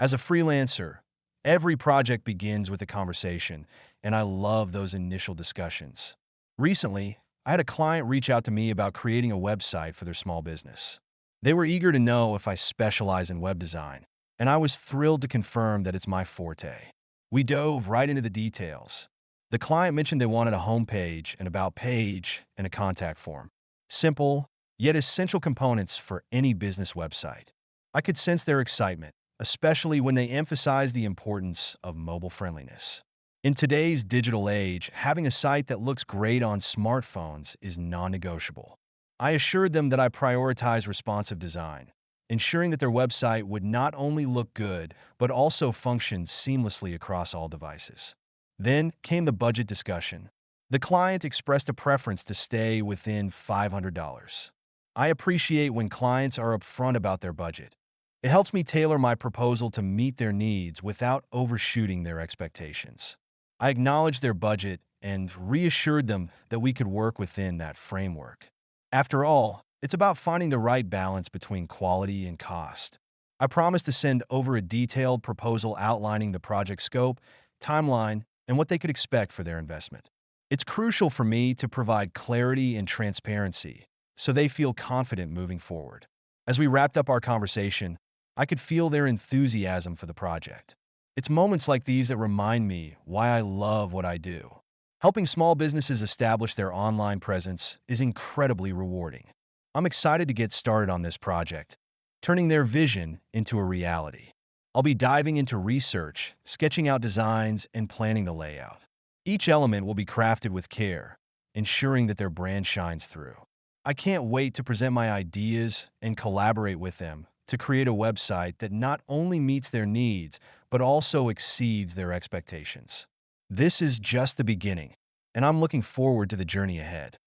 As a freelancer, every project begins with a conversation, and I love those initial discussions. Recently, I had a client reach out to me about creating a website for their small business. They were eager to know if I specialize in web design, and I was thrilled to confirm that it's my forte. We dove right into the details. The client mentioned they wanted a homepage, an about page, and a contact form. Simple, yet essential components for any business website. I could sense their excitement, especially when they emphasized the importance of mobile friendliness. In today's digital age, having a site that looks great on smartphones is non-negotiable. I assured them that I prioritize responsive design, ensuring that their website would not only look good, but also function seamlessly across all devices. Then came the budget discussion. The client expressed a preference to stay within $500. I appreciate when clients are upfront about their budget. It helps me tailor my proposal to meet their needs without overshooting their expectations. I acknowledged their budget and reassured them that we could work within that framework. After all, it's about finding the right balance between quality and cost. I promised to send over a detailed proposal outlining the project scope, timeline, and what they could expect for their investment. It's crucial for me to provide clarity and transparency so they feel confident moving forward. As we wrapped up our conversation, I could feel their enthusiasm for the project. It's moments like these that remind me why I love what I do. Helping small businesses establish their online presence is incredibly rewarding. I'm excited to get started on this project, turning their vision into a reality. I'll be diving into research, sketching out designs, and planning the layout. Each element will be crafted with care, ensuring that their brand shines through. I can't wait to present my ideas and collaborate with them to create a website that not only meets their needs, but also exceeds their expectations. This is just the beginning, and I'm looking forward to the journey ahead.